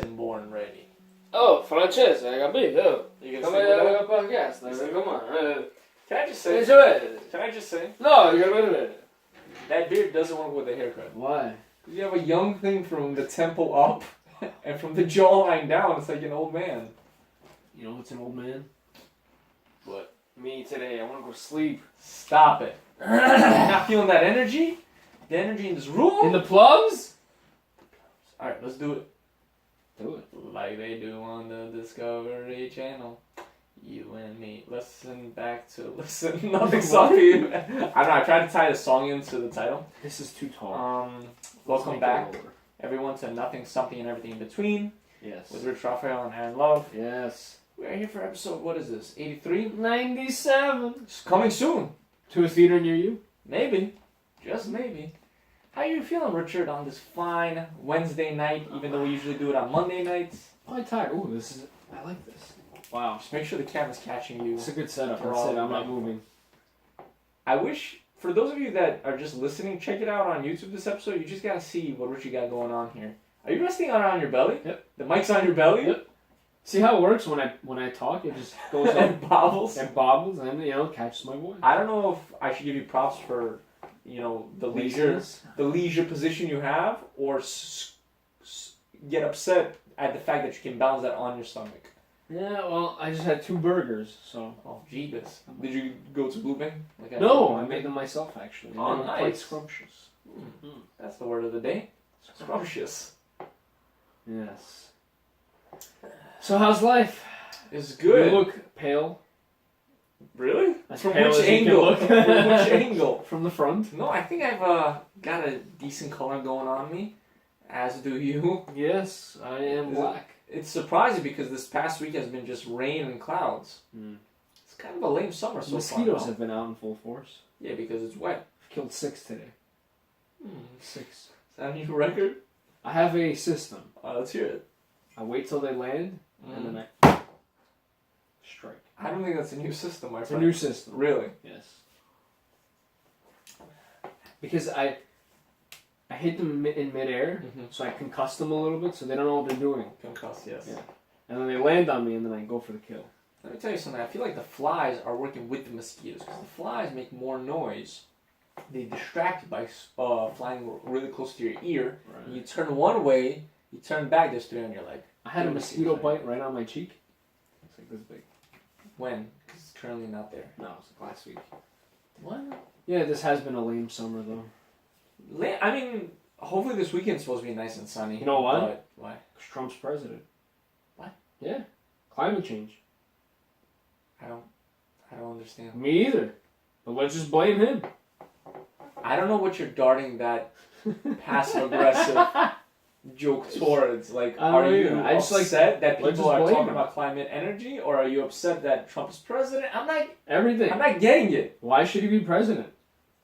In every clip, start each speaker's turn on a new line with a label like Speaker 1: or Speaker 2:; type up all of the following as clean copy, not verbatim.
Speaker 1: Born ready.
Speaker 2: Oh, francese, hai capito?
Speaker 1: You
Speaker 2: Come al podcast, come on.
Speaker 1: Can I just say? Can I just say?
Speaker 2: No, you gotta wait a minute.
Speaker 1: That beard doesn't work with the haircut.
Speaker 2: Why?
Speaker 1: You have a young thing from the temple up, and from the jawline down, it's like an old man.
Speaker 2: You know what's an old man?
Speaker 1: What?
Speaker 2: Me today, I wanna go to sleep.
Speaker 1: Stop it. Not feeling that energy? The energy in this room?
Speaker 2: In the plums?
Speaker 1: Alright, let's do it.
Speaker 2: Do it.
Speaker 1: Like they do on the Discovery Channel. You and me. Listen back to listen. Nothing sorry. I don't know, I tried to tie the song into the title.
Speaker 2: This is too tall.
Speaker 1: Welcome back, everyone, to Nothing, Something, and Everything in Between.
Speaker 2: Yes.
Speaker 1: With Rich Raphael and Aaron Love.
Speaker 2: Yes.
Speaker 1: We're here for episode, what is this, 83?
Speaker 2: 97.
Speaker 1: It's coming soon.
Speaker 2: To a theater near you?
Speaker 1: Maybe. Just maybe. How are you feeling, Richard, on this fine Wednesday night, even though we usually do it on Monday nights?
Speaker 2: I'm tired. Ooh, this is... I like this. Wow.
Speaker 1: Just make sure the camera's catching you.
Speaker 2: It's a good setup. That's it. I'm not moving.
Speaker 1: I wish, for those of you that are just listening, check it out on YouTube this episode. You just gotta see what Richard got going on here. Are you resting on your belly?
Speaker 2: Yep.
Speaker 1: The mic's on your belly?
Speaker 2: Yep. See how it works when I talk? It just goes up.
Speaker 1: And bobbles?
Speaker 2: And bobbles and, catches my voice.
Speaker 1: I don't know if I should give you props for, the leisure position you have, or get upset at the fact that you can balance that on your stomach.
Speaker 2: Yeah, well, I just had 2 burgers, so...
Speaker 1: Oh, jeebus. Did you go to Blue Bang?
Speaker 2: No, I made them myself, actually.
Speaker 1: Oh,
Speaker 2: they were
Speaker 1: nice.
Speaker 2: quite scrumptious.
Speaker 1: Mm-hmm. That's the word of the day. Scrumptious.
Speaker 2: Yes. So how's life?
Speaker 1: It's good.
Speaker 2: You look pale.
Speaker 1: Really?
Speaker 2: As
Speaker 1: From
Speaker 2: pale
Speaker 1: which
Speaker 2: as you can
Speaker 1: angle?
Speaker 2: look.
Speaker 1: From which angle?
Speaker 2: From the front.
Speaker 1: No, I think I've got a decent color going on me, as do you.
Speaker 2: Yes, I am black.
Speaker 1: It's surprising because this past week has been just rain and clouds.
Speaker 2: Mm.
Speaker 1: It's kind of a lame summer so far.
Speaker 2: Mosquitoes have been out in full force.
Speaker 1: Yeah, because it's wet.
Speaker 2: I've killed 6 today. 6.
Speaker 1: Is that a new record?
Speaker 2: I have a system.
Speaker 1: Let's hear it.
Speaker 2: I wait till they land, and then I strike.
Speaker 1: I don't think that's a new system, my
Speaker 2: friend. It's
Speaker 1: a
Speaker 2: new system.
Speaker 1: Really?
Speaker 2: Yes. Because I hit them in midair, so I concuss them a little bit, so they don't know what they're doing.
Speaker 1: Concuss, yes.
Speaker 2: Yeah. And then they land on me, and then I go for the kill.
Speaker 1: Let me tell you something. I feel like the flies are working with the mosquitoes, because the flies make more noise. They distract you by flying really close to your ear.
Speaker 2: Right.
Speaker 1: And you turn one way, you turn back, there's 3 on your leg.
Speaker 2: I had a mosquito bite right on my cheek. It's like this big.
Speaker 1: When? Because it's currently not there.
Speaker 2: No, it was like last week.
Speaker 1: What?
Speaker 2: Yeah, this has been a lame summer, though.
Speaker 1: I mean, hopefully this weekend's supposed to be nice and sunny.
Speaker 2: You know why?
Speaker 1: But why?
Speaker 2: Because Trump's president.
Speaker 1: What?
Speaker 2: Yeah. Climate change.
Speaker 1: I don't understand.
Speaker 2: Me either. But let's just blame him.
Speaker 1: I don't know what you're darting that passive-aggressive joke towards. Like, are you upset that people are talking about climate energy, or are you upset that Trump is president?
Speaker 2: Everything.
Speaker 1: I'm not getting it.
Speaker 2: Why should he be president?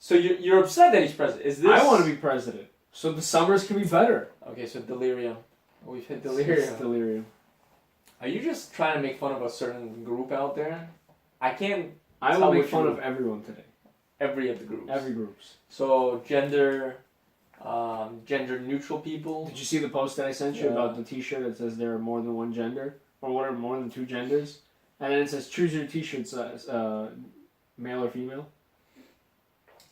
Speaker 1: So you're upset that he's president? Is this?
Speaker 2: I want to be president, so the summers can be better.
Speaker 1: Okay, so delirium. We've hit delirium.
Speaker 2: It's delirium.
Speaker 1: Are you just trying to make fun of a certain group out there? I can't.
Speaker 2: I will make fun of everyone today.
Speaker 1: Every of the groups.
Speaker 2: Every groups.
Speaker 1: So gender neutral people.
Speaker 2: Did you see the post that I sent you about the T-shirt that says there are more than one gender, or what are more than 2 genders, and then it says choose your T-shirt size, male or female.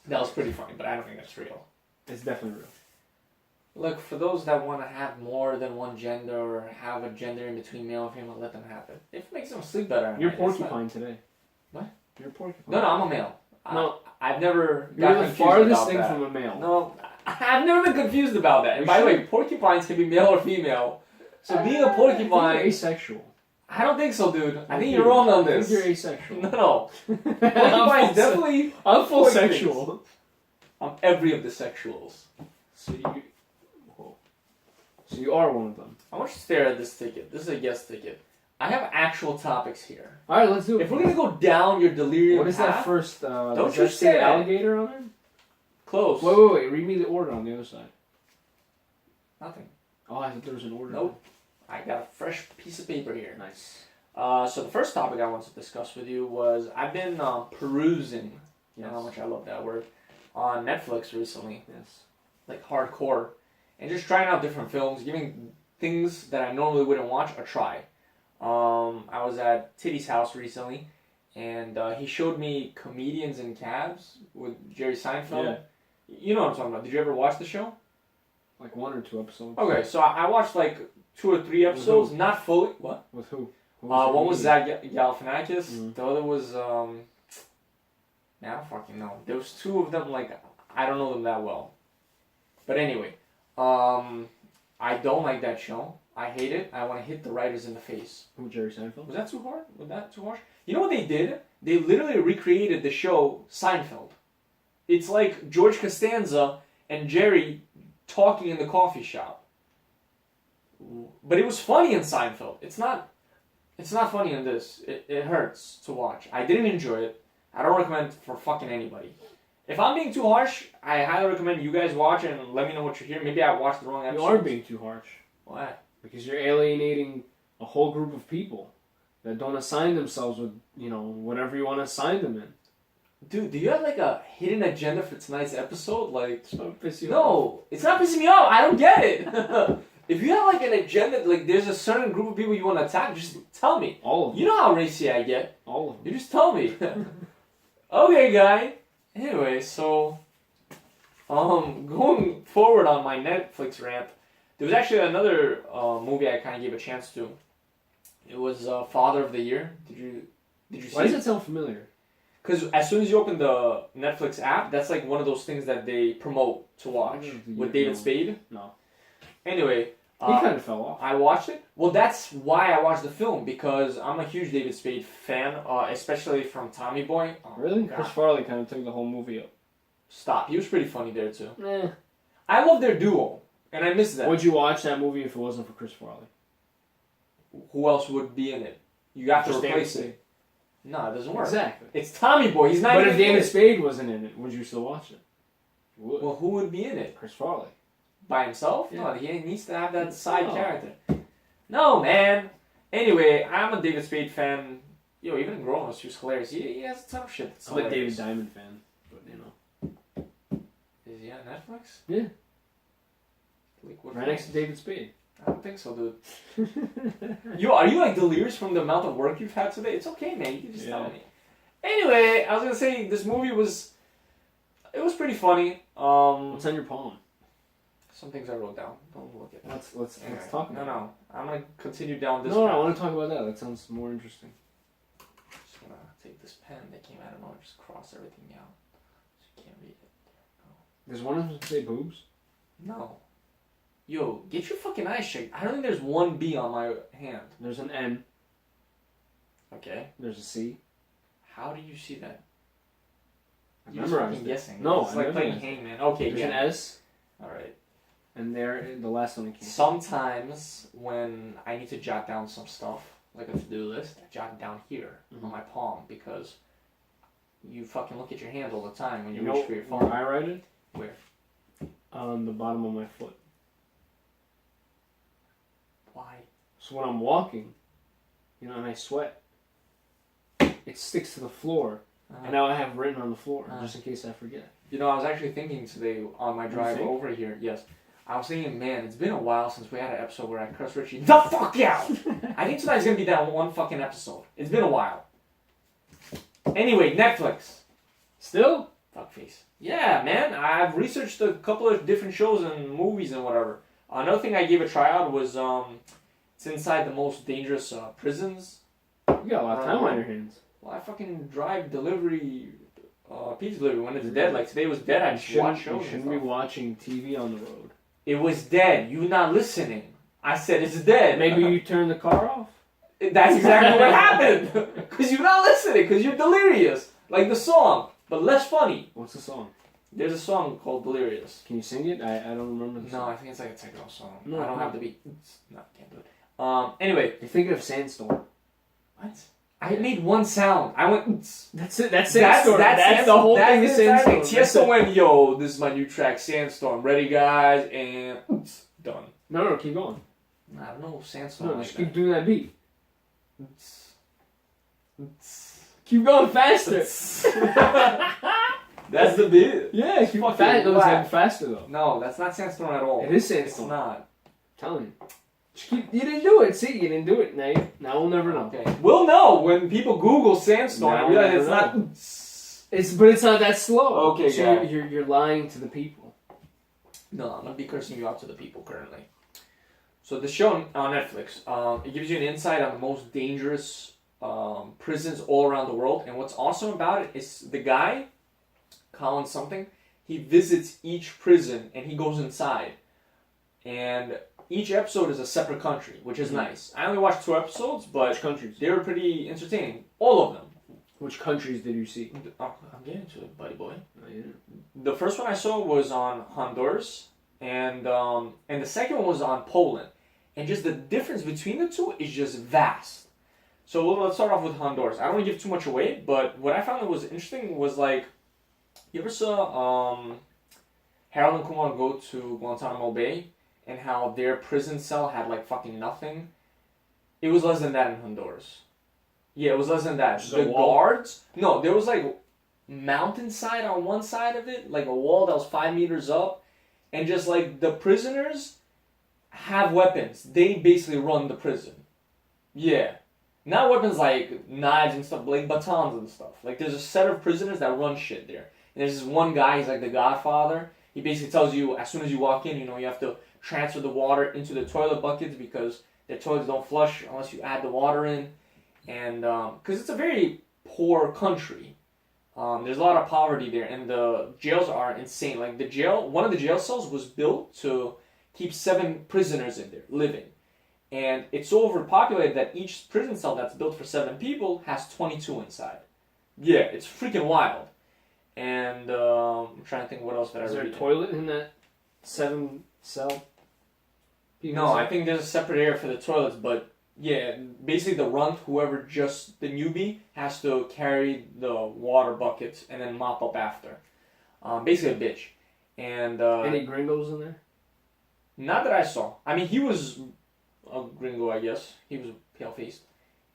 Speaker 1: That was pretty funny, but I don't think that's real.
Speaker 2: It's definitely real.
Speaker 1: Look, for those that want to have more than one gender or have a gender in between male and female, let them have it. If it makes them sleep better.
Speaker 2: You're porcupine today.
Speaker 1: What?
Speaker 2: You're porcupine.
Speaker 1: No, I'm a male.
Speaker 2: No,
Speaker 1: I've never.
Speaker 2: You're the farthest thing from a male.
Speaker 1: No, I've never been confused about that. And by the way, porcupines can be male or female. So being a porcupine.
Speaker 2: I think you're asexual.
Speaker 1: I don't think so, dude. I think you're wrong on this.
Speaker 2: I think you're asexual.
Speaker 1: No. Porcupines definitely.
Speaker 2: I'm full sexual.
Speaker 1: I'm every of the sexuals.
Speaker 2: So you are one of them.
Speaker 1: I want you to stare at this ticket. This is a guest ticket. I have actual topics here.
Speaker 2: All right, let's do it.
Speaker 1: If we're gonna go down your delirium
Speaker 2: what is
Speaker 1: path,
Speaker 2: that first?
Speaker 1: don't
Speaker 2: you say alligator on it?
Speaker 1: Close.
Speaker 2: Wait. Read me the order on the other side.
Speaker 1: Nothing.
Speaker 2: Oh, I thought there was an order.
Speaker 1: Nope. I got a fresh piece of paper here.
Speaker 2: Nice.
Speaker 1: So the first topic I wanted to discuss with you was I've been perusing. You know how much I love that word. On Netflix recently.
Speaker 2: Yes.
Speaker 1: Like hardcore, and just trying out different films, giving things that I normally wouldn't watch a try. I was at Titty's house recently, and he showed me Comedians in Cabs with Jerry Seinfeld. Yeah. You know what I'm talking about. Did you ever watch the show?
Speaker 2: Like 1 or 2 episodes.
Speaker 1: Okay, so I watched like 2 or 3 episodes, not fully. What?
Speaker 2: With who?
Speaker 1: One was Zach Galifianakis. The other was I don't fucking know. There was 2 of them. Like I don't know them that well. But anyway, I don't like that show. I hate it. I want to hit the writers in the face.
Speaker 2: Who, Jerry Seinfeld?
Speaker 1: Was that too hard? Was that too harsh? You know what they did? They literally recreated the show Seinfeld. It's like George Costanza and Jerry talking in the coffee shop. But it was funny in Seinfeld. It's not funny in this. It hurts to watch. I didn't enjoy it. I don't recommend it for fucking anybody. If I'm being too harsh, I highly recommend you guys watch it and let me know what you hear. Maybe I watched the wrong episode.
Speaker 2: You are being too harsh.
Speaker 1: Why?
Speaker 2: Because you're alienating a whole group of people that don't assign themselves with, whatever you want to assign them in.
Speaker 1: Dude, do you have like a hidden agenda for tonight's episode? Like,
Speaker 2: it's not pissing you off.
Speaker 1: No, it's not pissing me off. I don't get it. If you have like an agenda, like there's a certain group of people you want to attack, just tell me.
Speaker 2: All of them.
Speaker 1: You know how racy I get.
Speaker 2: All of them.
Speaker 1: You just tell me. Okay, guy. Anyway, so going forward on my Netflix rant, there was actually another movie I kind of gave a chance to. It was Father of the Year. Did you see?
Speaker 2: Why does it sound familiar?
Speaker 1: Because as soon as you open the Netflix app, that's like one of those things that they promote to watch with David Spade.
Speaker 2: No.
Speaker 1: Anyway,
Speaker 2: he kind of fell off.
Speaker 1: I watched it. Well, that's why I watched the film, because I'm a huge David Spade fan, especially from Tommy Boy.
Speaker 2: Oh, really? God. Chris Farley kind of took the whole movie up.
Speaker 1: Stop. He was pretty funny there too. I love their duo, and I miss that.
Speaker 2: Would you watch that movie if it wasn't for Chris Farley?
Speaker 1: Who else would be in it? You have to replace it. No, it doesn't work.
Speaker 2: Exactly.
Speaker 1: It's Tommy Boy. He's not.
Speaker 2: But if David Spade wasn't in it, would you still watch it?
Speaker 1: You would. Well, who would be in it?
Speaker 2: Chris Farley.
Speaker 1: By himself?
Speaker 2: Yeah.
Speaker 1: No, he needs to have that side character. No, man. Anyway, I'm a David Spade fan. Even in Grown Ups, he was hilarious. He has a ton of shit that's hilarious.
Speaker 2: I'm a David Diamond fan, but
Speaker 1: Is he on Netflix?
Speaker 2: Yeah.
Speaker 1: Like, what
Speaker 2: right next to David Spade.
Speaker 1: I don't think so, dude. Are you like delirious from the amount of work you've had today? It's okay, man. You can just tell me. Anyway, I was gonna say this movie was pretty funny.
Speaker 2: What's on your palm?
Speaker 1: Some things I wrote down. Don't look at it.
Speaker 2: Let's talk about it.
Speaker 1: No. I'm gonna continue down this.
Speaker 2: No, I want to talk about that. That sounds more interesting.
Speaker 1: Just gonna take this pen that came out of nowhere, just cross everything out, so you can't read it.
Speaker 2: Does one of them say boobs?
Speaker 1: No. Yo, get your fucking eyes checked. I don't think there's one B on my hand.
Speaker 2: There's an N.
Speaker 1: Okay.
Speaker 2: There's a C.
Speaker 1: How do you see that?
Speaker 2: You're just fucking
Speaker 1: guessing.
Speaker 2: No,
Speaker 1: it's like playing hangman. Okay,
Speaker 2: there's an S.
Speaker 1: Alright.
Speaker 2: And there, the last one came.
Speaker 1: Sometimes when I need to jot down some stuff, like a to-do list, I jot it down here on my palm, because you fucking look at your hand all the time when you reach for your phone.
Speaker 2: Where I write it?
Speaker 1: Where?
Speaker 2: On the bottom of my foot.
Speaker 1: Why?
Speaker 2: So when I'm walking, and I sweat, it sticks to the floor. And now I have it written on the floor, just in case I forget.
Speaker 1: I was actually thinking today on my drive over here, yes. I was thinking, man, it's been a while since we had an episode where I cursed Richie the fuck out! I think tonight's gonna be that one fucking episode. It's been a while. Anyway, Netflix.
Speaker 2: Still?
Speaker 1: Fuckface. Yeah, man. I've researched a couple of different shows and movies and whatever. Another thing I gave a try out was, it's inside the most dangerous prisons.
Speaker 2: You got a lot of time on your hands.
Speaker 1: Well, I fucking drive delivery, pizza delivery when it's dead. Like today was dead, I just watch shows.
Speaker 2: You shouldn't be watching TV on the road.
Speaker 1: It was dead. You not listening. I said it's dead.
Speaker 2: Maybe you turn the car off?
Speaker 1: That's exactly what happened. Because you're not listening, because you're delirious. Like the song, but less funny.
Speaker 2: What's the song?
Speaker 1: There's a song called Delirious.
Speaker 2: Can you sing it? I don't remember the song.
Speaker 1: No, I think it's like a techno song. No, I don't have the beat. No, can't do it. Anyway.
Speaker 2: You're thinking of Sandstorm.
Speaker 1: What? I made one sound. I went.
Speaker 2: That's it. That's Sandstorm. That's the whole thing. Is Sandstorm.
Speaker 1: Tiesto went, yo, this is my new track, Sandstorm. Ready, guys, and done.
Speaker 2: No, keep going.
Speaker 1: I don't know Sandstorm.
Speaker 2: No,
Speaker 1: like
Speaker 2: just keep doing that beat.
Speaker 1: Keep going faster. That's the beat.
Speaker 2: Yeah, keep faster. No, it's faster though.
Speaker 1: No, that's not Sandstorm at all.
Speaker 2: It is Sandstorm.
Speaker 1: It's not.
Speaker 2: Tell me. You didn't do it. See, you didn't do it. Now we'll never know.
Speaker 1: Okay. We'll know when people Google Sandstorm and realize it's not.
Speaker 2: But it's not that slow.
Speaker 1: Okay,
Speaker 2: so you're lying to the people.
Speaker 1: No, I'm gonna be cursing you out to the people currently. So the show on Netflix, it gives you an insight on the most dangerous prisons all around the world. And what's awesome about it is the guy, Colin something, he visits each prison and he goes inside. And each episode is a separate country, which is nice. I only watched 2 episodes, but
Speaker 2: which countries?
Speaker 1: They were pretty entertaining. All of them.
Speaker 2: Which countries did you see?
Speaker 1: Oh, I'm getting to it, buddy boy.
Speaker 2: Oh, yeah.
Speaker 1: The first one I saw was on Honduras, and the second one was on Poland. And just the difference between the two is just vast. So let's start off with Honduras. I don't want to give too much away, but what I found that was interesting was like, you ever saw Harold and Kumar go to Guantanamo Bay and how their prison cell had like fucking nothing? It was less than that in Honduras. Yeah, it was less than that. The guards, no, there was like mountainside on one side of it, like a wall that was 5 meters up, and just like the prisoners have weapons. They basically run the prison. Yeah. Not weapons like knives and stuff, like batons and stuff. Like there's a set of prisoners that run shit there. And there's this one guy, he's like the Godfather. He basically tells you as soon as you walk in, you know, you have to transfer the water into the toilet buckets because their toilets don't flush unless you add the water in. And because it's a very poor country. There's a lot of poverty there, and the jails are insane. Like one of the jail cells was built to keep 7 prisoners in there living. And it's so overpopulated that each prison cell that's built for 7 people has 22 inside. Yeah, it's freaking wild. And I'm trying to think what else that I read.
Speaker 2: Is there a toilet in that 7 cell?
Speaker 1: No, I think there's a separate area for the toilets, but yeah, basically the runt, whoever just the newbie, has to carry the water buckets and then mop up after. Basically a bitch. And
Speaker 2: any gringos in there?
Speaker 1: Not that I saw. I mean, he was a gringo, I guess. He was pale-faced.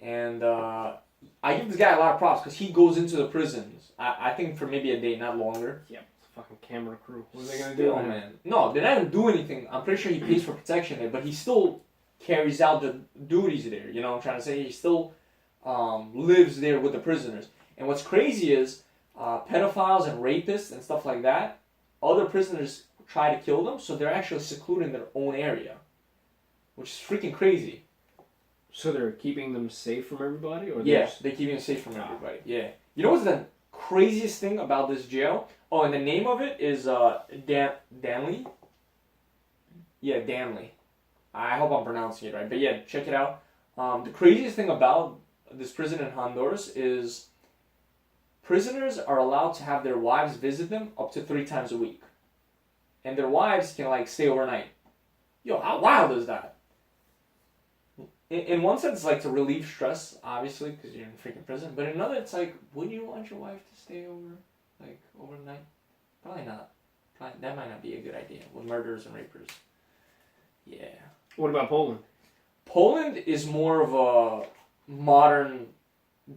Speaker 1: And I give this guy a lot of props because he goes into the prisons, I think for maybe a day, not longer.
Speaker 2: Yeah, it's a fucking camera crew. What are they going to do?
Speaker 1: Oh, man. No, they're not going to do anything. I'm pretty sure he pays for protection there, but he still carries out the duties there. You know what I'm trying to say? He still lives there with the prisoners. And what's crazy is pedophiles and rapists and stuff like that, other prisoners try to kill them, so they're actually secluded in their own area, which is freaking crazy.
Speaker 2: So they're keeping them safe from everybody? Or
Speaker 1: yeah, they're keeping them safe from everybody. Yeah. You know what's the craziest thing about this jail? Oh, and the name of it is Danley? Yeah, Danley. I hope I'm pronouncing it right. But yeah, check it out. The craziest thing about this prison in Honduras is prisoners are allowed to have their wives visit them up to 3 times a week. And their wives can like stay overnight. Yo, how wild is that? In one sense, it's like to relieve stress, obviously, because you're in freaking prison. But in another, it's like, wouldn't you want your wife to stay overnight? Probably not. That might not be a good idea with murderers and rapers. Yeah.
Speaker 2: What about Poland?
Speaker 1: Poland is more of a modern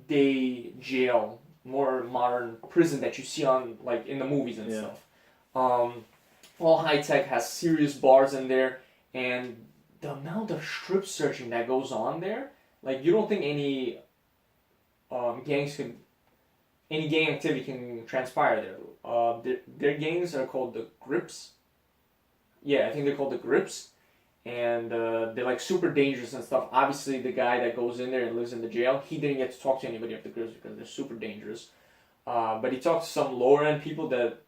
Speaker 1: day jail, more modern prison that you see on like in the movies and stuff. All high tech, has serious bars in there, and the amount of strip searching that goes on there, like you don't think any gang activity can transpire there. Their gangs are called the Grips. Yeah, I think they're called the Grips. And they're like super dangerous and stuff. Obviously, the guy that goes in there and lives in the jail, he didn't get to talk to anybody of the Grips because they're super dangerous. But he talked to some lower end people that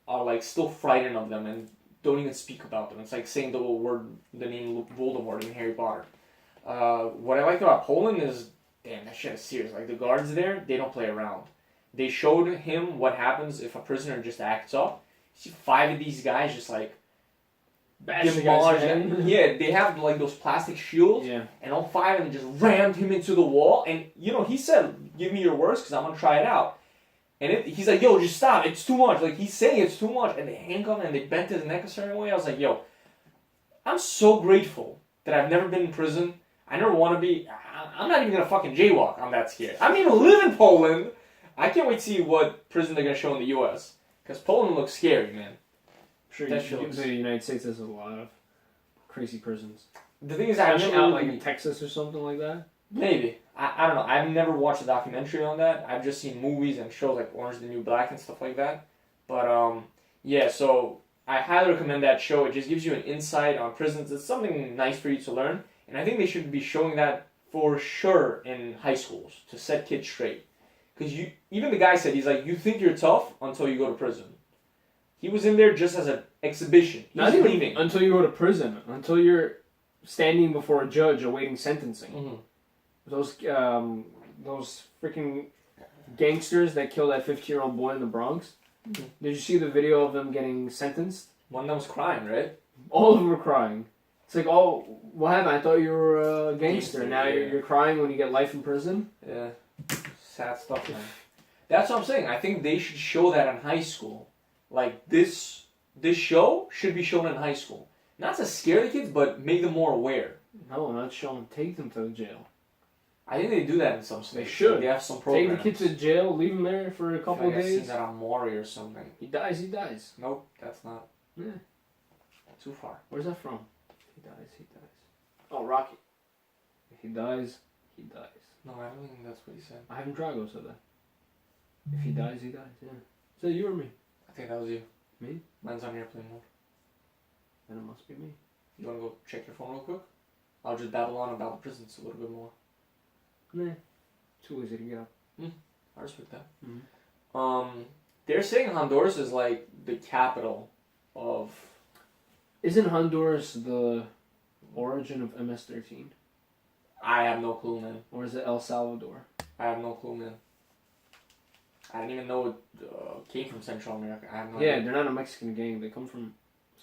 Speaker 1: are like still frightened of them and don't even speak about them. It's like saying the name Voldemort in Harry Potter. What I like about Poland is, damn, that shit is serious. Like the guards there, they don't play around. They showed him what happens if a prisoner just acts up. You see 5 of these guys just like demolish him. Yeah, they have like those plastic shields, and all 5 of them just rammed him into the wall. And you know, he said, "Give me your worst, because I'm gonna try it out." And he's like, "Yo, just stop! It's too much." Like he's saying it's too much, and they handcuffed him and they bent his neck a certain way. I was like, "Yo, I'm so grateful that I've never been in prison. I never want to be. I'm not even gonna fucking jaywalk. I'm that scared. I mean, live in Poland. I can't wait to see what prison they're gonna show in the U.S. because Poland looks scary, man."
Speaker 2: Sure, the United States has a lot of crazy prisons.
Speaker 1: the thing is, I've never
Speaker 2: out like in Texas or something like that.
Speaker 1: Maybe. I don't know. I've never watched a documentary on that. I've just seen movies and shows like Orange is the New Black and stuff like that. But yeah. So I highly recommend that show. It just gives you an insight on prisons. It's something nice for you to learn, and I think they should be showing that for sure in high schools to set kids straight. Because even the guy said, he's like, you think you're tough until you go to prison. He was in there just as an exhibition. He's
Speaker 2: not even
Speaker 1: leaving
Speaker 2: until you go to prison. Until you're standing before a judge awaiting sentencing.
Speaker 1: Mm-hmm.
Speaker 2: Those freaking gangsters that killed that 15-year-old boy in the Bronx. Mm-hmm. Did you see the video of them getting sentenced?
Speaker 1: One of them was crying, right?
Speaker 2: All of them were crying. It's like, oh, what happened? I thought you were a gangster. Now you're crying when you get life in prison?
Speaker 1: Yeah. Sad stuff, man. That's what I'm saying. I think they should show that in high school. Like, this show should be shown in high school. Not to scare the kids, but make them more aware.
Speaker 2: No, not show them. Take them to the jail.
Speaker 1: I think they do that in some states.
Speaker 2: They should.
Speaker 1: Like, they have some programs.
Speaker 2: Take the kid to jail, leave him there for a couple of days.
Speaker 1: I've seen that on Maury or something.
Speaker 2: He dies.
Speaker 1: Nope, that's not.
Speaker 2: Yeah.
Speaker 1: Too far.
Speaker 2: Where's that from? He dies. Oh, Rocky. If he dies, he dies.
Speaker 1: No, I don't think that's what he said.
Speaker 2: Ivan Drago said that. If he dies, he dies, yeah. Is that you or me?
Speaker 1: I think that was you.
Speaker 2: Me?
Speaker 1: Mine's on airplane mode.
Speaker 2: Then it must be me.
Speaker 1: You wanna go check your phone real quick? I'll just babble on about the prisons a little bit more.
Speaker 2: Nah. Too easy to get up.
Speaker 1: I respect that.
Speaker 2: Mm-hmm.
Speaker 1: They're saying Honduras is like the capital of...
Speaker 2: Isn't Honduras the origin of MS-13?
Speaker 1: I have no clue, man.
Speaker 2: Or is it El Salvador?
Speaker 1: I have no clue, man. I didn't even know it came from Central America. I have no
Speaker 2: idea.
Speaker 1: idea.
Speaker 2: They're not a Mexican gang. They come from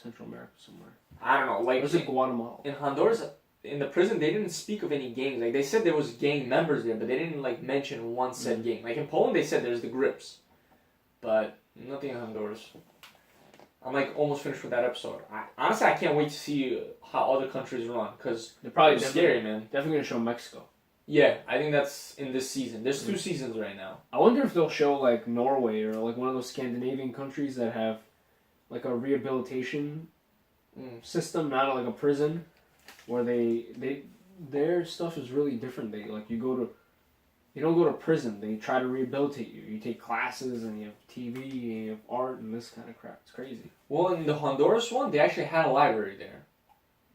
Speaker 2: Central America somewhere.
Speaker 1: I don't know. Like,
Speaker 2: or is it Guatemala?
Speaker 1: In Honduras, in the prison, they didn't speak of any gangs. Like, they said there was gang members there, but they didn't, like, mention one said gang. Like, in Poland, they said there's the Grips. But nothing in Honduras. I'm, like, almost finished with that episode. Honestly, I can't wait to see how other countries run, because
Speaker 2: they're probably
Speaker 1: scary, man.
Speaker 2: Definitely going to show Mexico.
Speaker 1: Yeah, I think that's in this season. There's 2 seasons right now.
Speaker 2: I wonder if they'll show, like, Norway or, like, one of those Scandinavian countries that have, like, a rehabilitation system, not like a prison, where their stuff is really different. They, like, you don't go to prison. They try to rehabilitate you. You take classes, and you have TV, and you have art, and this kind of crap. It's crazy.
Speaker 1: Well, in the Honduras one, they actually had a library there.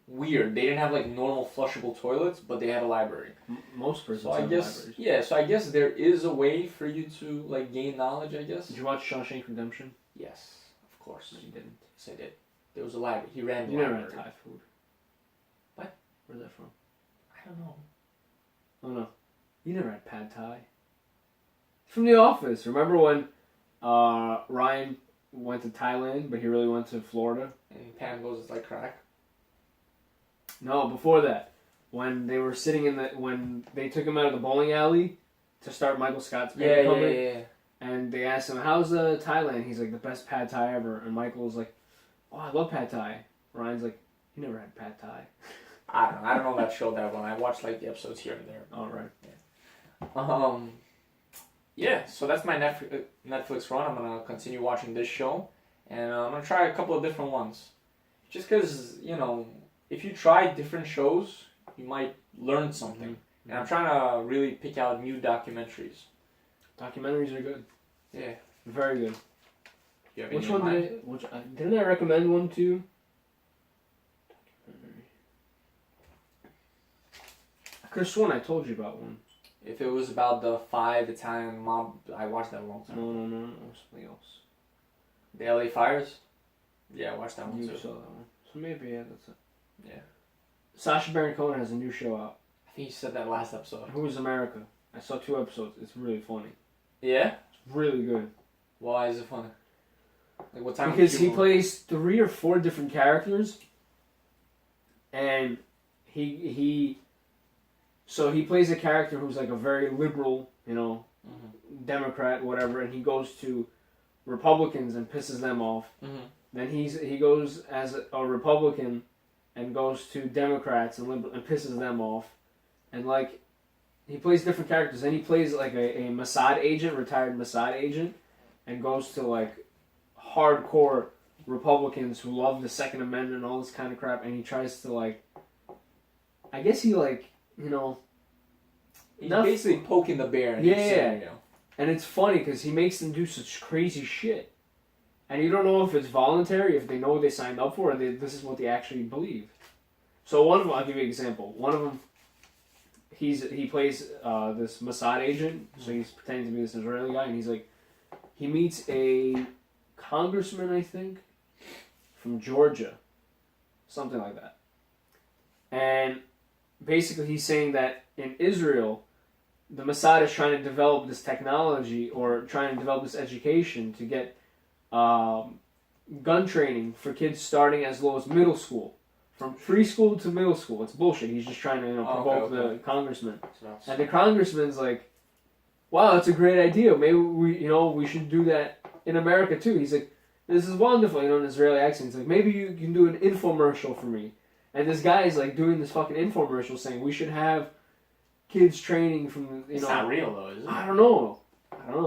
Speaker 1: Weird. They didn't have like normal flushable toilets, but they had a library.
Speaker 2: Most prisons
Speaker 1: have
Speaker 2: libraries.
Speaker 1: Yeah, so I guess there is a way for you to like gain knowledge, I guess.
Speaker 2: Did you watch Shawshank Redemption?
Speaker 1: Yes, of course.
Speaker 2: No, you didn't.
Speaker 1: Yes, I did. There was a library. He ran the
Speaker 2: library. You never had Thai food.
Speaker 1: What?
Speaker 2: Where's that from?
Speaker 1: I don't know.
Speaker 2: Oh no. You never had Pad Thai? From The Office. Remember when Ryan went to Thailand, but he really went to Florida?
Speaker 1: And Pam goes, it's like crack?
Speaker 2: No, before that. When they were sitting when they took him out of the bowling alley to start Michael Scott's Baby Company.
Speaker 1: Yeah.
Speaker 2: And they asked him, how's Thailand? He's like, the best Pad Thai ever. And Michael was like, oh, I love Pad Thai. Ryan's like, you never had Pad Thai.
Speaker 1: I don't know that show that well. I watched like the episodes here and there.
Speaker 2: All right.
Speaker 1: Yeah. Yeah, so that's my Netflix run. I'm going to continue watching this show. And I'm going to try a couple of different ones. Just because, if you try different shows, you might learn something. Mm-hmm. And I'm trying to really pick out new documentaries.
Speaker 2: Documentaries are good.
Speaker 1: Yeah.
Speaker 2: Very good.
Speaker 1: Which one
Speaker 2: didn't I recommend one to you? Documentary. I could have sworn I told you about one.
Speaker 1: If it was about the 5 Italian mob, I watched that a long time ago.
Speaker 2: No, something else.
Speaker 1: The LA Fires? Yeah, I watched that one
Speaker 2: too.
Speaker 1: You
Speaker 2: saw that one. So maybe, yeah, that's it.
Speaker 1: Yeah.
Speaker 2: Sasha Baron Cohen has a new show out.
Speaker 1: I think you said that last episode.
Speaker 2: Who is America? I saw 2 episodes. It's really funny.
Speaker 1: Yeah?
Speaker 2: It's really good.
Speaker 1: Why is it funny? Like what time?
Speaker 2: Because he plays 3 or 4 different characters, and he plays a character who's like a very liberal, Democrat, whatever, and he goes to Republicans and pisses them off.
Speaker 1: Mm-hmm.
Speaker 2: Then he goes as a Republican and goes to Democrats and pisses them off, and like he plays different characters. And he plays like a Mossad agent, retired Mossad agent, and goes to like hardcore Republicans who love the Second Amendment and all this kind of crap, and he tries to like I guess he like, you know.
Speaker 1: He's basically poking the bear in each scenario.
Speaker 2: And it's funny because he makes them do such crazy shit. And you don't know if it's voluntary, if they know what they signed up for, or this is what they actually believe. So one of them, I'll give you an example. One of them, he plays this Mossad agent, so he's pretending to be this Israeli guy, and he's like, he meets a congressman, I think, from Georgia, something like that. And basically he's saying that in Israel, the Mossad is trying to develop this technology or trying to develop this education to get gun training for kids starting as low as middle school. From preschool to middle school. It's bullshit. He's just trying to provoke the congressman. And the congressman's like, wow, that's a great idea. Maybe we should do that in America too. He's like, this is wonderful, in an Israeli accent. He's like, maybe you can do an infomercial for me. And this guy's like doing this fucking infomercial saying we should have kids training from,
Speaker 1: It's not real though, is it?
Speaker 2: I don't know.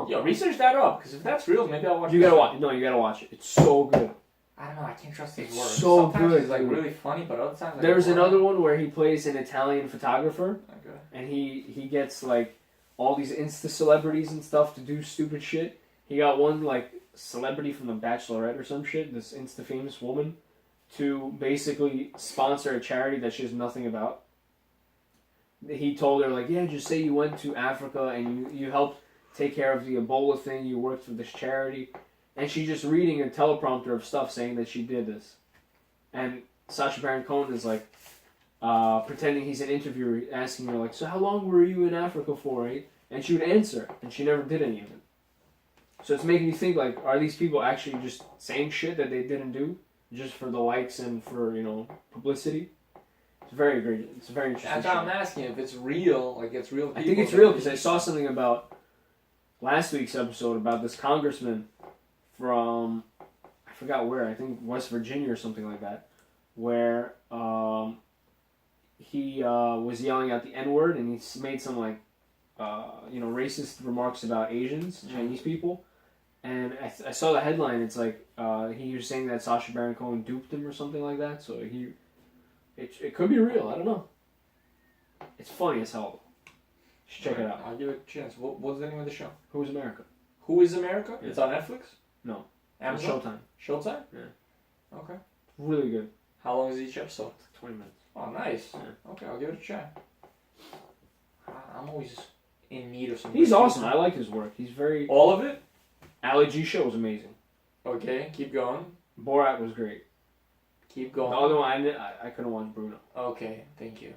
Speaker 1: Yo, research that up, because if that's real, maybe I'll watch it.
Speaker 2: You gotta watch it. It's so good.
Speaker 1: I don't know, I can't trust his words.
Speaker 2: So
Speaker 1: Sometimes
Speaker 2: good.
Speaker 1: He's like really funny, but other times
Speaker 2: there's another one where he plays an Italian photographer,
Speaker 1: okay.
Speaker 2: And he gets like all these Insta celebrities and stuff to do stupid shit. He got one like celebrity from The Bachelorette or some shit, this Insta famous woman, to basically sponsor a charity that she has nothing about. He told her like, yeah, just say you went to Africa and you helped take care of the Ebola thing, you worked for this charity. And she's just reading a teleprompter of stuff saying that she did this. And Sasha Baron Cohens is like, pretending he's an interviewer, asking her like, so how long were you in Africa for, right? And she would answer, and she never did any of it. So it's making you think like, are these people actually just saying shit that they didn't do? Just for the likes and for, publicity? It's very great. It's a very interesting
Speaker 1: That's why I'm asking if it's real, like it's real people.
Speaker 2: I think it's real because I saw something about last week's episode about this congressman from, I forgot where, I think West Virginia or something like that, where he was yelling out the N-word and he made some like, racist remarks about Asians, Chinese people. And I saw the headline, it's like, he was saying that Sasha Baron Cohen duped him or something like that, so it could be real, I don't know. It's funny as hell. You should check it out.
Speaker 1: I'll give it a chance. What's the name of the show?
Speaker 2: Who is America?
Speaker 1: Who is America?
Speaker 2: Yeah.
Speaker 1: It's on Netflix?
Speaker 2: No.
Speaker 1: Amazon?
Speaker 2: Showtime.
Speaker 1: Showtime?
Speaker 2: Yeah.
Speaker 1: Okay.
Speaker 2: Really good.
Speaker 1: How long is each episode?
Speaker 2: 20 minutes.
Speaker 1: Oh, nice.
Speaker 2: Yeah.
Speaker 1: Okay, I'll give it a try. I'm always in need of some.
Speaker 2: He's awesome. I like his work. He's very...
Speaker 1: All of it?
Speaker 2: Ali G show was amazing.
Speaker 1: Okay, keep going.
Speaker 2: Borat was great.
Speaker 1: Keep going.
Speaker 2: The other one, I couldn't watch Bruno.
Speaker 1: Okay, thank you.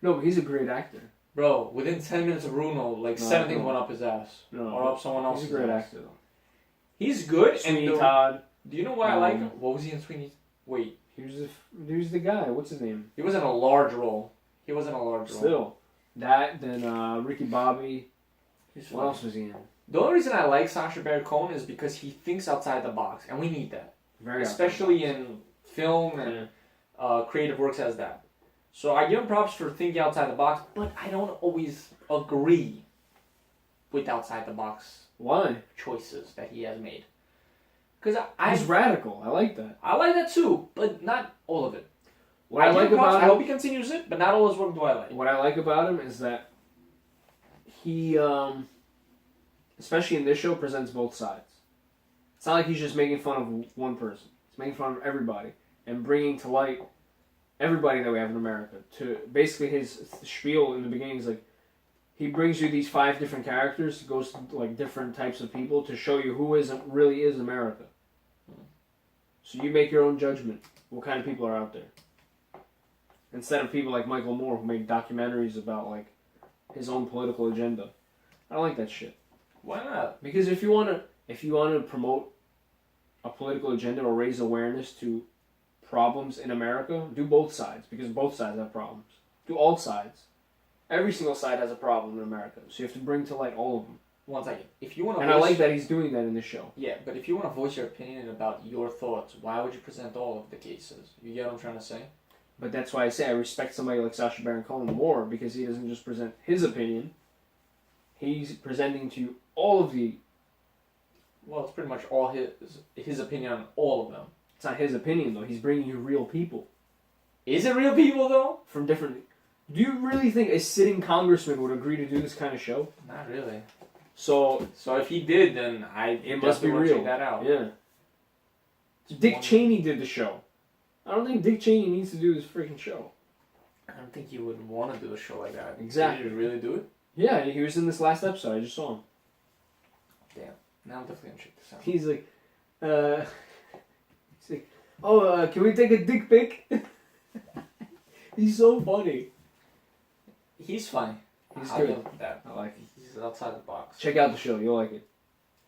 Speaker 2: No, but he's a great actor.
Speaker 1: Bro, within 10 minutes of Bruno, like 7 things went up his ass.
Speaker 2: No.
Speaker 1: Or up someone else's
Speaker 2: He's a great
Speaker 1: ass.
Speaker 2: actor, though.
Speaker 1: He's good.
Speaker 2: Sweeney
Speaker 1: and
Speaker 2: Todd.
Speaker 1: Do you know why I like him? What was he in Sweeney? Wait.
Speaker 2: He was the guy. What's his name?
Speaker 1: He wasn't a large role.
Speaker 2: Still. That, then Ricky Bobby. What else was he in?
Speaker 1: The only reason I like Sasha Baron Cohen is because he thinks outside the box. And we need that. Especially in film and creative works as that. So I give him props for thinking outside the box, but I don't always agree with outside the box choices that he has made. Because
Speaker 2: he's radical. I like that.
Speaker 1: I like that too, but not all of it.
Speaker 2: What I like about him,
Speaker 1: I hope he continues it, but not all his work do I like.
Speaker 2: What I like about him is that he, especially in this show, presents both sides. It's not like he's just making fun of one person. He's making fun of everybody and bringing to light everybody that we have in America. To basically his spiel in the beginning is like, he brings you these 5 different characters, goes to like different types of people to show you who really is America. So you make your own judgment. What kind of people are out there? Instead of people like Michael Moore who make documentaries about like his own political agenda. I don't like that shit.
Speaker 1: Why not?
Speaker 2: Because if you want to promote a political agenda or raise awareness to problems in America, do both sides, because both sides have problems. Do all sides. Every single side has a problem in America, so you have to bring to light all of them.
Speaker 1: One second. If you want to,
Speaker 2: I like that he's doing that in this show.
Speaker 1: Yeah, but if you want to voice your opinion about your thoughts, why would you present all of the cases? You get what I'm trying to say?
Speaker 2: But that's why I say I respect somebody like Sasha Baron Cohen more, because he doesn't just present his opinion. He's presenting to you all of the...
Speaker 1: Well, it's pretty much all his opinion on all of them.
Speaker 2: It's not his opinion, though. He's bringing you real people.
Speaker 1: Is it real people, though?
Speaker 2: From different... Do you really think a sitting congressman would agree to do this kind of show?
Speaker 1: Not really.
Speaker 2: So
Speaker 1: if he did, then
Speaker 2: it must be real.
Speaker 1: Check that out.
Speaker 2: Yeah. Dick Cheney did the show. I don't think Dick Cheney needs to do this freaking show.
Speaker 1: I don't think he would want to do a show like that.
Speaker 2: Exactly.
Speaker 1: Did he really do it?
Speaker 2: Yeah, he was in this last episode. I just saw him.
Speaker 1: Damn. Now I'm definitely gonna check this out.
Speaker 2: He's like, oh, can we take a dick pic? He's so funny.
Speaker 1: He's funny.
Speaker 2: He's
Speaker 1: I
Speaker 2: good.
Speaker 1: love that.
Speaker 2: I like it.
Speaker 1: He's outside the box.
Speaker 2: Check out the show. You'll like it.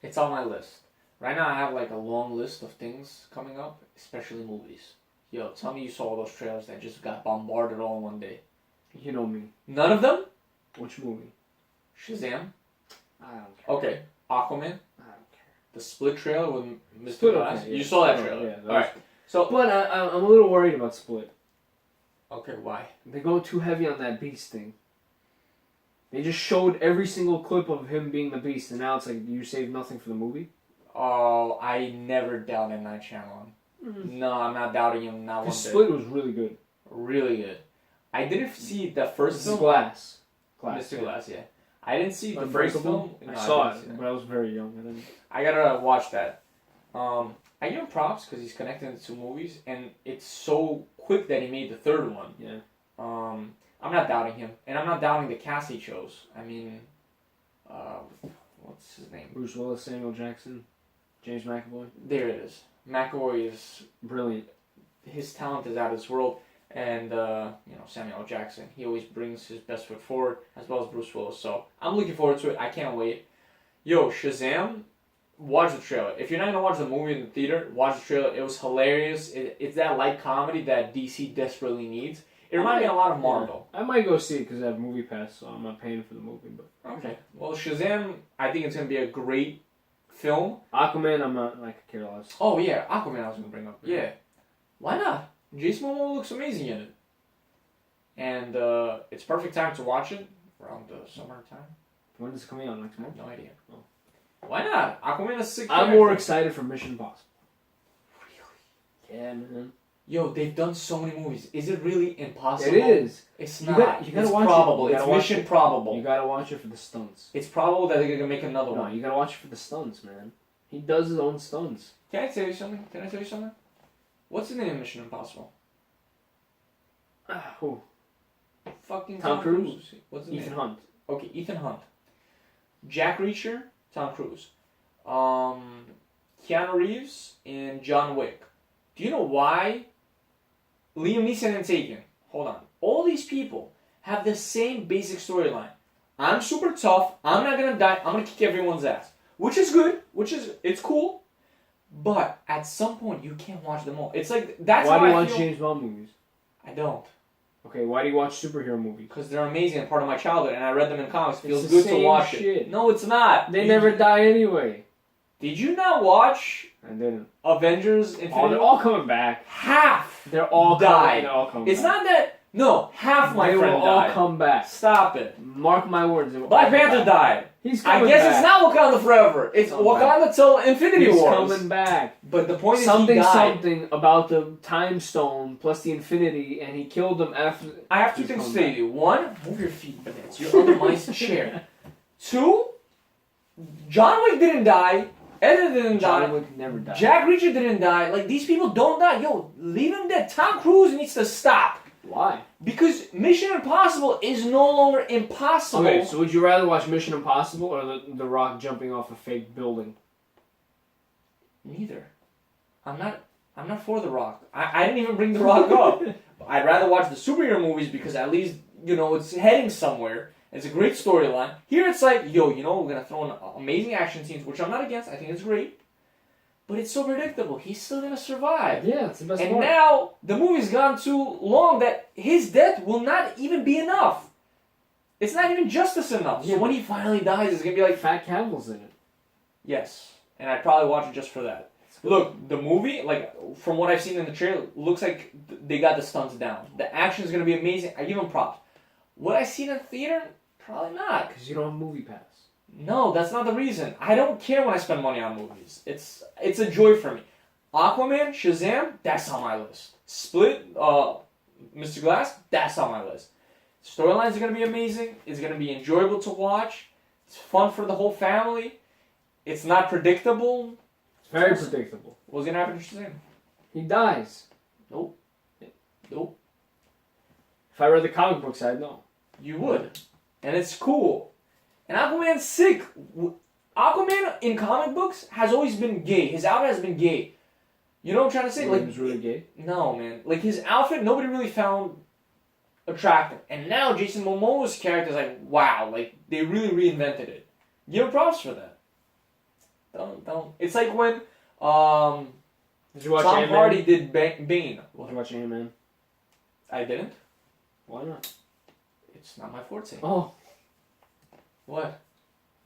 Speaker 1: It's on my list. Right now I have like a long list of things coming up, especially movies. Yo, tell me you saw all those trailers that just got bombarded all in one day.
Speaker 2: You know me.
Speaker 1: None of them?
Speaker 2: Which movie?
Speaker 1: Shazam.
Speaker 2: I don't care.
Speaker 1: Okay. Aquaman.
Speaker 2: I don't care.
Speaker 1: The Split trailer with Mr.
Speaker 2: Split,
Speaker 1: Glass.
Speaker 2: okay, yeah.
Speaker 1: You saw that trailer.
Speaker 2: Yeah,
Speaker 1: Alright. So,
Speaker 2: but I'm a little worried about Split.
Speaker 1: okay, why?
Speaker 2: They go too heavy on that Beast thing. They just showed every single clip of him being the Beast, and now it's like you saved nothing for the movie.
Speaker 1: Oh, I never doubted Night Shyamalan. No, I'm not doubting him. Not one bit.
Speaker 2: Split was really good.
Speaker 1: Really good. I didn't see the first film.
Speaker 2: Glass.
Speaker 1: Mr. Glass, yeah. I didn't see the first film.
Speaker 2: I saw it, but I was very young.
Speaker 1: I gotta watch that. I give him props because he's connecting the two movies, and it's so quick that he made the third one.
Speaker 2: Yeah.
Speaker 1: I'm not doubting him, and I'm not doubting the cast he chose. I mean, what's his name?
Speaker 2: Bruce Willis, Samuel Jackson, James McAvoy.
Speaker 1: There it is. McAvoy is
Speaker 2: brilliant.
Speaker 1: His talent is out of this world, and Samuel L. Jackson. He always brings his best foot forward, as well as Bruce Willis. So I'm looking forward to it. I can't wait. Yo, Shazam. Watch the trailer. If you're not gonna watch the movie in the theater, watch the trailer. It was hilarious. It's that light comedy that DC desperately needs. It reminded me a lot of Marvel.
Speaker 2: Yeah. I might go see it because I have Movie Pass, so I'm not paying for the movie. But
Speaker 1: okay. Well, Shazam, I think it's gonna be a great film.
Speaker 2: Aquaman, I'm not like care less.
Speaker 1: Oh yeah, Aquaman I was gonna bring up. Yeah. Why not? Jason Momoa looks amazing in it. And it's perfect time to watch it around the summertime.
Speaker 2: When is it coming out next month?
Speaker 1: No idea. Oh. Why not? Aquaman is sick.
Speaker 2: I'm more excited for Mission Impossible. Really? Yeah, man.
Speaker 1: Yo, they've done so many movies. Is it really impossible?
Speaker 2: It is.
Speaker 1: It's not.
Speaker 2: You gotta
Speaker 1: it's
Speaker 2: watch
Speaker 1: probable.
Speaker 2: It.
Speaker 1: It's Mission Probable.
Speaker 2: You gotta watch it for the stunts.
Speaker 1: It's probable that they're gonna make another one.
Speaker 2: No, you gotta watch it for the stunts, man. He does his own stunts.
Speaker 1: Can I tell you something? What's the name of Mission Impossible?
Speaker 2: Who?
Speaker 1: Fucking
Speaker 2: Tom Cruise.
Speaker 1: What's his name?
Speaker 2: Ethan Hunt.
Speaker 1: Okay, Ethan Hunt. Jack Reacher, Tom Cruise. Keanu Reeves, and John Wick. Do you know why Liam Neeson and Taken? Hold on. All these people have the same basic storyline. I'm super tough. I'm not gonna die. I'm gonna kick everyone's ass. Which is good. It's cool. But at some point, you can't watch them all. It's like, that's
Speaker 2: why
Speaker 1: how
Speaker 2: do you
Speaker 1: I
Speaker 2: watch
Speaker 1: feel.
Speaker 2: James Bond movies?
Speaker 1: I don't.
Speaker 2: Okay, why do you watch superhero movies?
Speaker 1: Because they're amazing and part of my childhood, and I read them in comics. It feels good to watch it. No, it's not.
Speaker 2: They never die anyway.
Speaker 1: Did you not watch
Speaker 2: I didn't.
Speaker 1: Avengers Infinity War?
Speaker 2: They're all coming back.
Speaker 1: Half
Speaker 2: They're all
Speaker 1: died.
Speaker 2: They're all coming
Speaker 1: It's
Speaker 2: back.
Speaker 1: not that... No, half my
Speaker 2: they
Speaker 1: friend
Speaker 2: will all
Speaker 1: died.
Speaker 2: come back.
Speaker 1: Stop it.
Speaker 2: Mark my words.
Speaker 1: Black Panther died.
Speaker 2: He's coming
Speaker 1: I guess
Speaker 2: back.
Speaker 1: it's not Wakanda forever. It's Wakanda till Infinity
Speaker 2: He's
Speaker 1: Wars.
Speaker 2: coming back.
Speaker 1: But the point
Speaker 2: something,
Speaker 1: is he died.
Speaker 2: Something about the time stone plus the infinity, and he killed them after...
Speaker 1: I have two things to say to you. One, move your feet, Vince. You're under my chair. Two, John Wick didn't die. Eddie didn't die.
Speaker 2: John Wick never died.
Speaker 1: Jack Reacher didn't die. Like, these people don't die. Yo, leave him dead. Tom Cruise needs to stop.
Speaker 2: Why?
Speaker 1: Because Mission Impossible is no longer impossible.
Speaker 2: Okay, so would you rather watch Mission Impossible or the Rock jumping off a fake building?
Speaker 1: Neither. I'm not for The Rock. I didn't even bring The Rock up. I'd rather watch the superhero movies because at least, it's heading somewhere. It's a great storyline. Here it's like, we're going to throw in amazing action scenes, which I'm not against. I think it's great. But it's so predictable. He's still going to survive.
Speaker 2: Yeah, it's the best
Speaker 1: And
Speaker 2: part.
Speaker 1: now, the movie's gone too long that his death will not even be enough. It's not even justice enough.
Speaker 2: Yeah.
Speaker 1: So when he finally dies, it's going to be like...
Speaker 2: Fat Cavill's in it.
Speaker 1: Yes. And I'd probably watch it just for that. Look, the movie, from what I've seen in the trailer, looks like they got the stunts down. The action is going to be amazing. I give them props. Would I see it in the theater? Probably not.
Speaker 2: Because you don't have Movie Pass.
Speaker 1: No, that's not the reason. I don't care when I spend money on movies. It's a joy for me. Aquaman, Shazam, that's on my list. Split, Mr. Glass, that's on my list. Storylines are going to be amazing. It's going to be enjoyable to watch. It's fun for the whole family. It's not predictable.
Speaker 2: It's very predictable.
Speaker 1: What's going to happen to Shazam?
Speaker 2: He dies.
Speaker 1: Nope. Nope.
Speaker 2: If I read the comic books, I'd know.
Speaker 1: You would. And it's cool. And Aquaman's sick. Aquaman in comic books has always been gay. His outfit has been gay. You know what I'm trying to say?
Speaker 2: He was really gay?
Speaker 1: No, man. Like, his outfit, nobody really found attractive. And now Jason Momoa's character is like, wow, like, they really reinvented it. Give him props for that. Don't. It's like when
Speaker 2: did you watch
Speaker 1: Tom
Speaker 2: Ant-Man?
Speaker 1: Hardy did Bane.
Speaker 2: Did you watch Ant-Man?
Speaker 1: I didn't.
Speaker 2: Why not?
Speaker 1: It's not my forte.
Speaker 2: Oh.
Speaker 1: What?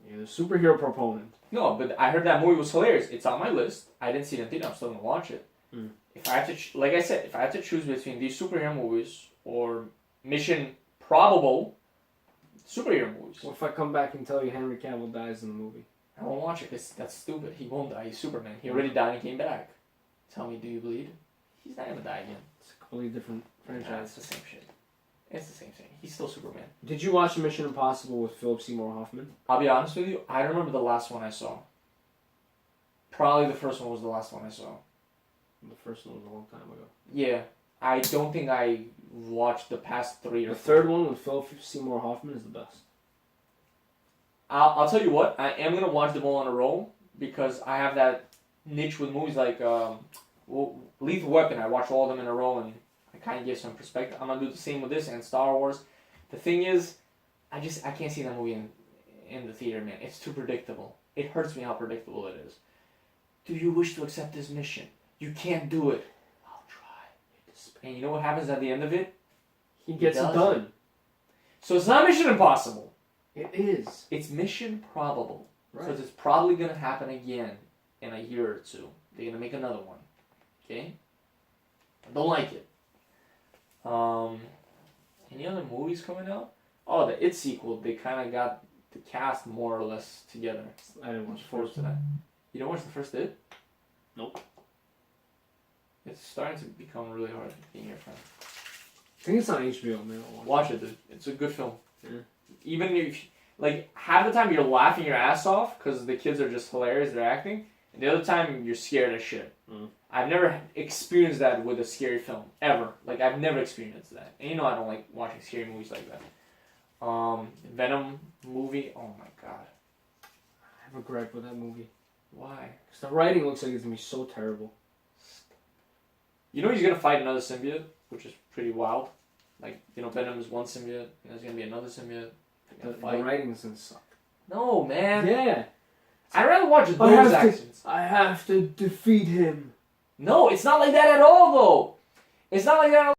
Speaker 2: You're the superhero proponent.
Speaker 1: No, but I heard that movie was hilarious. It's on my list. I didn't see it in theater. I'm still gonna watch it.
Speaker 2: Mm.
Speaker 1: If I have to, like I said, if I have to choose between these superhero movies or Mission Probable superhero movies,
Speaker 2: What if I come back and tell you Henry Cavill dies in the movie?
Speaker 1: I won't watch it because that's stupid. He won't die. He's Superman. He already died and came back. Tell me, do you bleed? He's not gonna die again.
Speaker 2: It's a completely different franchise.
Speaker 1: Nah, it's the same shit. It's the same thing. He's still Superman.
Speaker 2: Did you watch Mission Impossible with Philip Seymour Hoffman?
Speaker 1: I'll be honest with you. I don't remember the last one I saw. Probably the first one was the last one I saw.
Speaker 2: The first one was a long time ago.
Speaker 1: Yeah. I don't think I watched the past 3 or 4.
Speaker 2: The third one with Philip Seymour Hoffman is the best.
Speaker 1: I'll tell you what. I am going to watch them all in a row because I have that niche with movies like Lethal Weapon. I watch all of them in a row and I kind of get some perspective. I'm going to do the same with this and Star Wars. The thing is, I can't see that movie in the theater, man. It's too predictable. It hurts me how predictable it is. Do you wish to accept this mission? You can't do it. I'll try. And you know what happens at the end of it?
Speaker 2: He gets it done.
Speaker 1: So it's not Mission Impossible.
Speaker 2: It is.
Speaker 1: It's Mission Probable.
Speaker 2: Right.
Speaker 1: Because it's probably going to happen again in a year or two. They're going to make another one. Okay? I don't like it. Any other movies coming out? Oh, the It sequel. They kind of got the cast more or less together.
Speaker 2: I didn't watch
Speaker 1: forward to that. You don't watch the first It?
Speaker 2: Nope.
Speaker 1: It's starting to become really hard being your friend.
Speaker 2: I think it's on HBO, man.
Speaker 1: Watch it, dude. It's a good film.
Speaker 2: Yeah.
Speaker 1: Even if, like, half the time you're laughing your ass off because the kids are just hilarious, they're acting, and the other time you're scared as shit.
Speaker 2: Mm.
Speaker 1: I've never experienced that with a scary film, ever. Like, I've never experienced that. And you know I don't like watching scary movies like that. Venom movie, oh my god.
Speaker 2: I have a gripe with that movie.
Speaker 1: Why?
Speaker 2: Because the writing looks like it's going to be so terrible.
Speaker 1: You know he's going to fight another symbiote, which is pretty wild. Like, you know, Venom is one symbiote, and there's going to be another symbiote.
Speaker 2: The writing is going to suck.
Speaker 1: No, man.
Speaker 2: Yeah.
Speaker 1: I'd rather watch those actions.
Speaker 2: I have to defeat him.
Speaker 1: No, it's not like that at all, though. It's not like that at all.